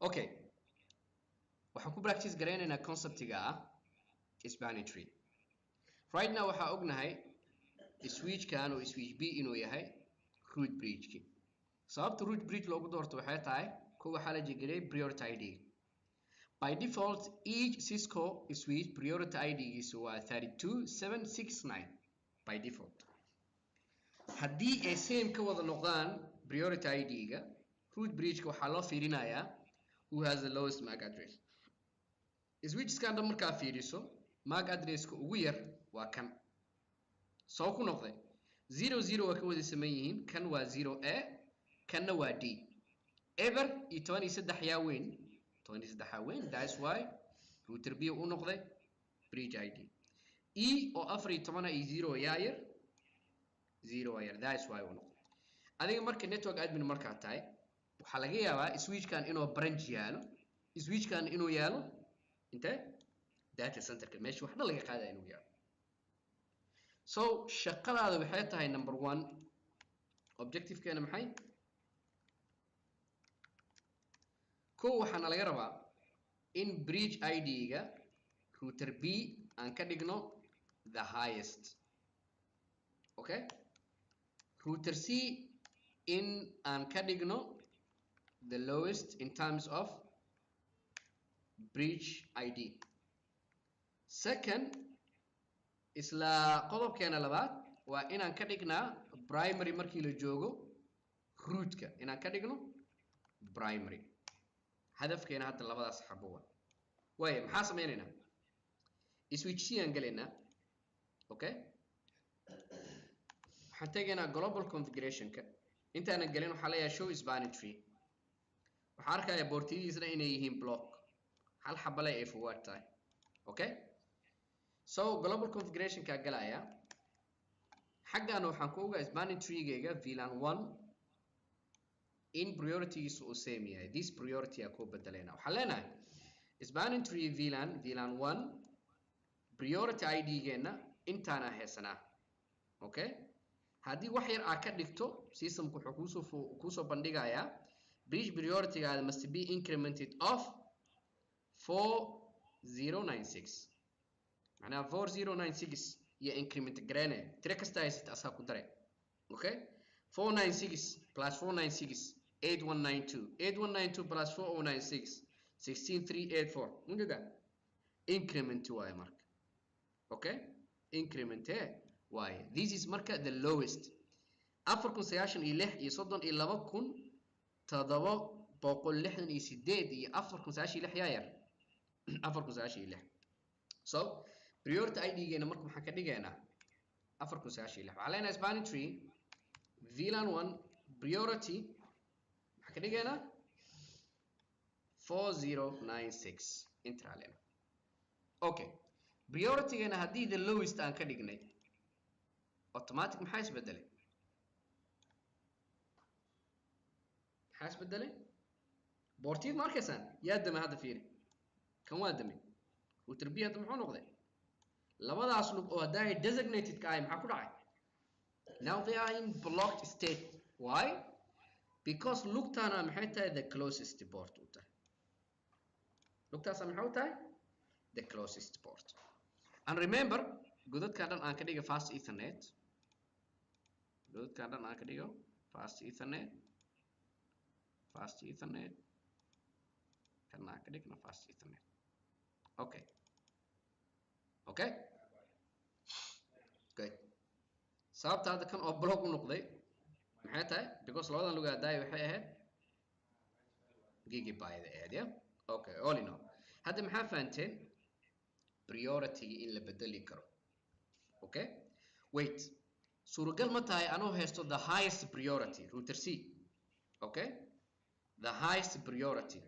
okay waxaan ku practice gareynaynaa conceptiga ah spanning tree right now waxaa ognahay switch kan oo switch B inuu yahay root bridge ki sababta root bridge loogu doorto waxay tahay ko waxaa la jiray priority ID by default each Cisco switch priority ID is 32769 by default haddii ay same ka wada noqdaan priority ID ga root bridge ka waxaa loo fiirinayaa who has the lowest MAC address switch kan markaa fiiriso MAC address ka ugu yar waa kan soo ku noqday 00 waa ka wada sameeyeen yihiin kan waa 0A kanna waa D ever iyo 23 yaa weyn 23 weyn that's why router B uu noqday bridge ID E oo 14 iyo 0 yaa yar 0 yaa yar that's why uu noqday adiga marka network admin markaa tahay waxaa laga yaabaa switch kan inuu branch yaalo switch kan inuu yaalo inta data center ka meesha wax laga qaadaa inuu yaalo so shaqadaada waxay tahay number 1 objective keena maxay ko waxaana laga rabaa in bridge ID ga router B aan ka dhigno the highest okay router C in aan ka dhigno the lowest in terms of bridge ID second isla qodobkeena labaad waa inaan ka dhignaa primary markii la joogo root-ka inaan ka dhigno primary hadafkeena hadda labadaas xabo waaye maxaa sameynaynaa switch C aan galaynaa okay waxaan tegaynaa global configuration-ka intaanan galin waxaa leeyahay show spanning tree waxaan arkayaa boortiyadiisna inay yihiin block hal xabale ay forward tahay okay so global configuration ka galaya xaggan waxaan ku ogaa spanning tree gayga VLAN 1 in priority is uu same yahay this priority ku bedelayna waxaan leenahay spanning tree VLAN 1 priority ID geena intaana heesanaa okay haddii wax yar aad ka dhigto systemku wuxuu kusoo bandhigayaa bridge priority gaada must be incremented of 4096 معناها 4096 هي increment جرانه ترى كستا يست أسها كدرة okay 496 plus 496 8192 8192 plus 4096 16384 من كده increment واي مارك okay increment واي this is marka the lowest أفركم سياشن إله يصدن إلا بكون تضوا بقول لحن يسدد أفركم سياش إله ياير أفركم سياش إله so priority ID geena marka maxaan ka dhigaynaa 496 علينا spanning tree VLAN 1 priority maxaan ka dhigaynaa 4096 enter علينا okay priority geena haddii the lowest aan ka dhignay automatic maxaa isbedelay boortiyad ma arkaysaan yaa dame hadda fiiri kan waa dame router B hadda muxuu noqday labadaas lug oo haday designated ka ay maxaa ku dhacay now they are in blocked state why because lugtana maxay tahay the closest port u tahay lugtaas maxay u tahay the closest port and remember godadka dhan aan ka dhigo fast ethernet kana ka dhigna fast ethernet okay good sababta hada kan oo block u noqday maxay tahay because labadan lugaa daay waxay ahayd gigabyte area okay all in all hada maxaa fahanteen priority in la bedeli karo okay wait suuragal ma tahay anoo haysto the highest priority router C okay the highest priority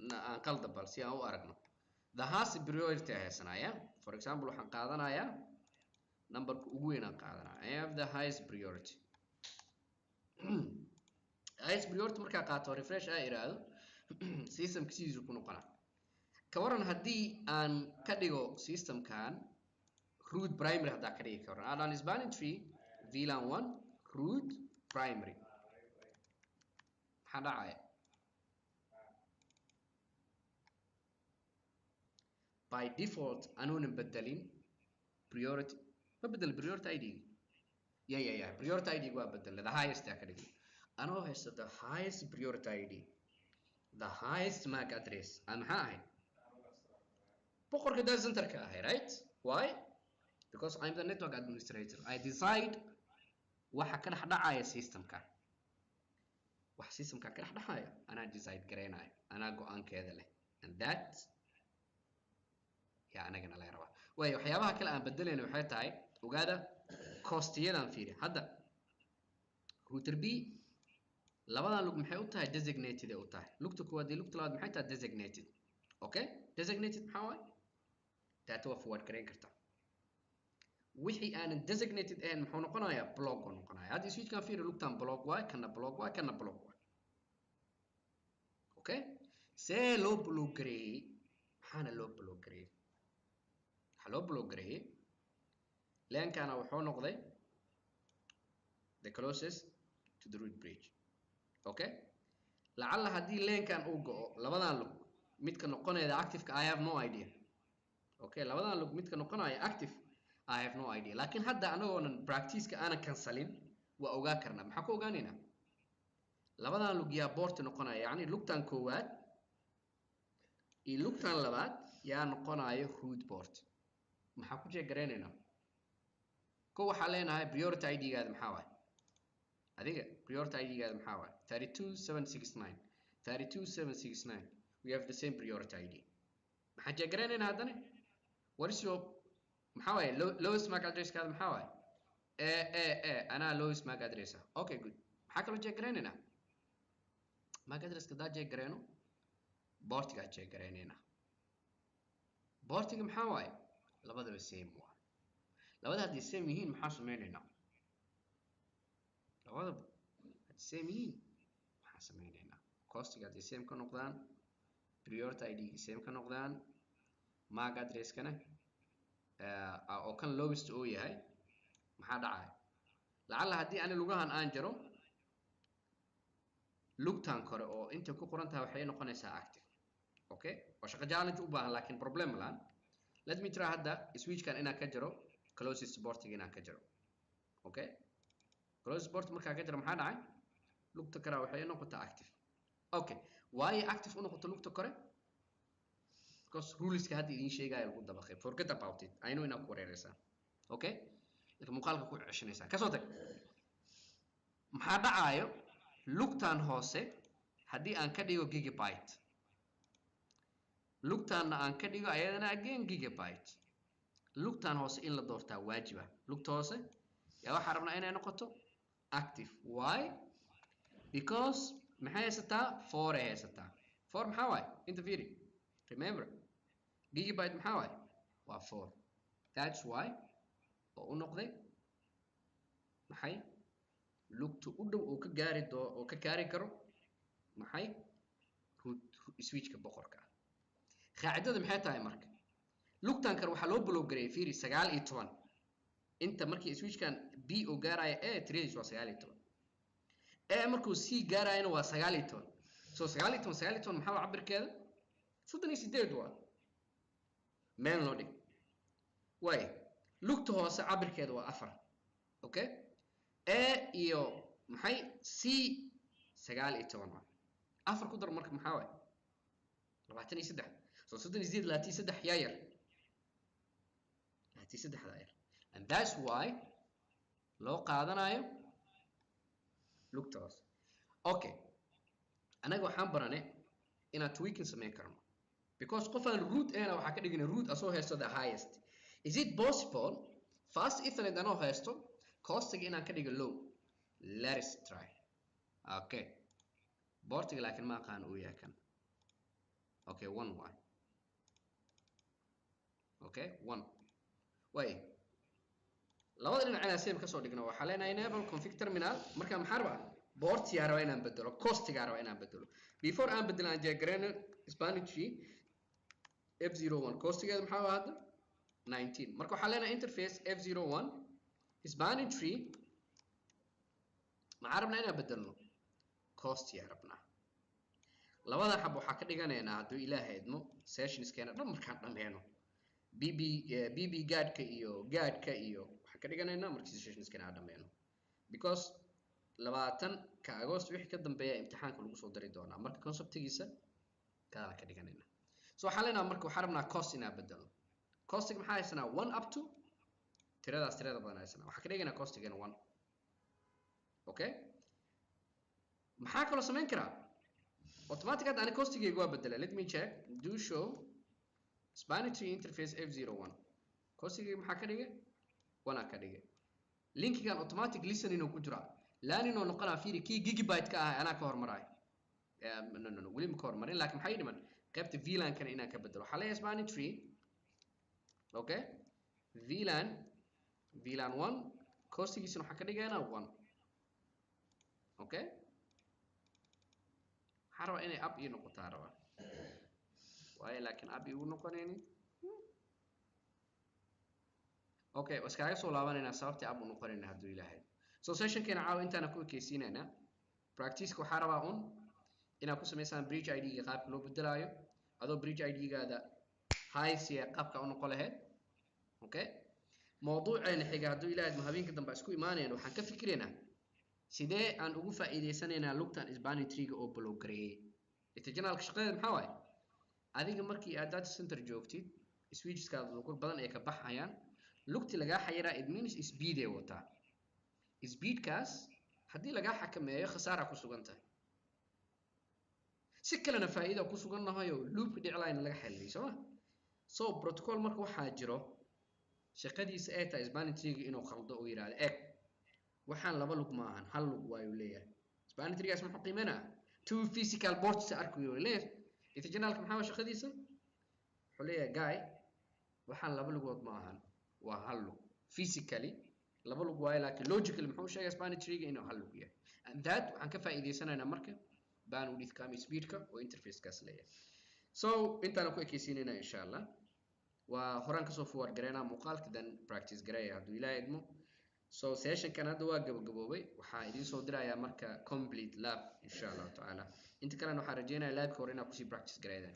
na aan qalda bal si aan u aragno the highest priority haysanaya for example waxaan qaadanayaa numberka ugu weyn aan qaadanaa I have the highest priority highest priority markaa qaato refresh ay iraado systemka sidiisu ku noqonaa ka waran haddii aan ka dhigo systemkan root primary haddaa ka dhigi ka waran aan spanning tree VLAN 1 root primary maxaa dhacaya by default أنون بدلين priority ما بدل priority ID يا priority ID قوا بدل the highest أكيد أنا هو هسه the highest priority ID the highest MAC address أنا هاي بقول كده center كاهي right why because I'm the network administrator I decide waxa ka dhex dhacaya systemka wax systemka ka dhex dhacaya anaa decide gareynayo anaa go-aankeeda leh and that yaa anagana laga rabaa waayo waxyaabaha kale aan bedelayno waxay tahay ogaada costiyadan fiiri hadda router B labadan lug maxay u tahay designated ay u tahay lugta koowaad iyo lugta labaad maxay tahay designated okay designated maxaa waaye data waa forward gareyn kartaa wixii aanan designated ahayn muxuu noqonayaa block oo noqonaya hadda switchkan fiiri lugtan block waay kana block waay kana block waay okay see loo block gareeyey maxaana loo block gareeyey waxaa loo block gareeyey leenkana wuxuu noqday the closest to the root bridge okay lacalla haddii leenkan uu go'o labadan lug midka noqonaya active-ka I have no idea okay labadan lug midka noqonaya active I have no idea laakiin hadda anagoonan practice-ka aanan cancelin waa ogaa karnaa maxaa ku ogaanaynaa labadan lug yaa boort noqonaya yacni lugtan koowaad iyo lugtan labaad yaa noqonayo root boort maxaa ku jeegareynaynaa ko waxaa leenahay priority ID-gaada maxaa waaye adiga priority ID-gaada maxaa waaye 32769 we have the same priority ID maxaa jeegareynaynaa haddana what is your maxaa waaye lowest MAC address kaada maxaa waaye anaa lowest MAC address ah okay good maxaa kaloo jeegareynaynaa MAC address ka daa jeegareyno boortigaa jeegareynaynaa boortiga maxaa waaye labadaba same waa labada haddii same yihiin maxaa sameynaynaa labadaba haddii same yihiin maxaa sameynaynaa costiga haddii same ka noqdaan priority ID same ka noqdaan MAC address-kana oo kan lowest uu yahay maxaa dhacaya lacalla haddii ani lugahan aan jaro lugtan kore oo inta ku qoran tahay waxay noqonaysaa active okay oo shaqo challenge u baahan laakiin problem laan let me try hadda switchkan inaan ka jaro closest portiga inaan ka jaro okay closest port markaa ka jaro maxaa dhacay lugta kore waxay noqotaa active okay why active u noqoto lugta kore because ruleska hadda idin sheegaya lagu dabaqay forget about it I know inaad ku wareeraysaa okay marka muuqaalka ku ceshanaysaa kasoo tag maxaa dhacayo lugtan hoose haddii aan ka dhigo gigabyte lugtanna aan ka dhigo ayadana again gigabyte lugtan hoose in la doortaa waajiba lugta hoose yaa waxaa rabnaa inay noqoto active why because maxay haysataa 4 ay haysataa 4 maxaa waaye inta fiiri remember gigabyte maxaa waaye waa 4 that's why oo u noqday maxay lugta u dhow oo ka gaari karo maxay switchka boqorka ah qaacidada maxay tahay marka lugtan kar waxaa loo block gareeyay fiiri 19 inta markii switchkan B oo gaaraya A tiradiisu waa 19 A markuu C gaarayana waa 19 so 19 maxaa waa cabirkeeda 38 waa meel loo dhig way lugta hoose cabirkeeda waa 4 okay A iyo maxay C 19 waa 4 ku dar marka maxaa waay 23 so 38 yaa yar 33 daa yar and that's why loo qaadanayo lugta hoose okay anaga waxaan baranay inaan tweaking sameyn karno because qof aan root ahna waxaa ka dhigina root asoo haysto the highest is it possible fast ethernet anoo haysto costiga inaan ka dhigo low let's try okay boortiga laakiin ma aqaan uu yahay kan okay 1 y okay 1 way labada dhinac inaan same ka soo dhigno waxaa leenahay enable config terminal marka maxaa rabaa boortiga rabaa inaan bedelo costiga rabaa inaan bedelo before aan bedelo aan jeegareyno Spanish F01 costigeeda maxaa waa hadda 19 marka waxaa leenahay interface F01 Hispanic tree maxaa rabnaa inaan bedelno cost yaa rabnaa labada xab waxaa ka dhiganaynaa hadduu ilaahay idmo sessionskeena dhan markaan dhammeeno bb gaadhka iyo waxaan ka dhiganaynaa markii sessionskana aan dhammayno because 20 August wixii ka dambeeya imtixaanka lagu soo dari doonaa marka conceptigiisa kaala ka dhiganaynaa so waxaan leenahay marka waxaan rabnaa cost inaan bedelo costig maxaa haysanaa 1 up to tirada badan haysanaa waxaan ka dhiganaa costigana 1 okay maxaa kaloo samayn karaa automatic ani costigayga waa bedelay let me check do show spanning tree interface f01 costigayga maxaa ka dhigay 1 ka dhigay linkigan automatic listening oo ku jira laanin oo noqonaa fiiri kii gigabyte ka ah anaa ka hormaray no weli ma ka hormarin laakiin maxay dhiman qaybta VLAN kana inaan ka bedelo waxaa leeyahay spanning tree okay VLAN 1 costigiisana waxaa ka dhigaynaa 1 okay waxaan rabaa inay up ii noqotaa rabaa waayo laakiin up iigu noqonayni okay waskaaga soo laabanaynaa sababtii up u noqonayna hadduu ilaahay so sessionkeena caawa intaana ku ekeysiinaynaa practice waxaa rabaa inaad ku samaysaan bridge ID-ga qaabka loo bedelaayo adoo bridge ID-gaada haysiya qaabka u noqon lahayd okay mawduuceena xiga hadduu ilaahay ma habeenka dambe isku imaanayno waxaan ka fikiraynaa sidee aan ugu faa'iideysanaynaa lugtan spanning tree-ga oo blow gareeyay internalka shaqadeeda maxaa waaye adiga markii aad data center joogtid switcheskaada lugur badan ay ka baxayaan lugti lagaa xayiraa it means speed ay wataa speedkaas haddii lagaa xakameeyo khasaara ku sugan tahay si kalena faa'iido ku sugan nahayo loopka dhiclayna laga xaliyay soo ma so protocol marka waxaa jiro shaqadiisa ay tahay spanning tree-ga inuu khaldo oo yiraahdo waxaan laba lug ma ahan hal lug waayu leeyahay spanning tree-gaas muxuu qiimeynaa two physical boards arkayo leeyahay internalka maxaa shaqadiisa wuxuu leeyahay guy waxaan laba lugood ma ahan waa hal lug physically laba lug waayo laakiin logically muxuu sheegay spanning tree-ga inuu hal lug yahay and that waxaan ka faa'iideysanaynaa marka bandwidth kama speedka oo interface-kaas leeyahay so intaana ku ekeysiinaynaa insha Allah waa horaan kasoo forward gareynaa muuqaalka dan practice gareeya hadduu ilaahay idmo so sessionkan hadda waa gabagaboobay waxaa idiin soo dirayaa marka complete lab insha Allah taala inta kalena waxaan rajeynayaa labka hore inaad kusii practice gareydaan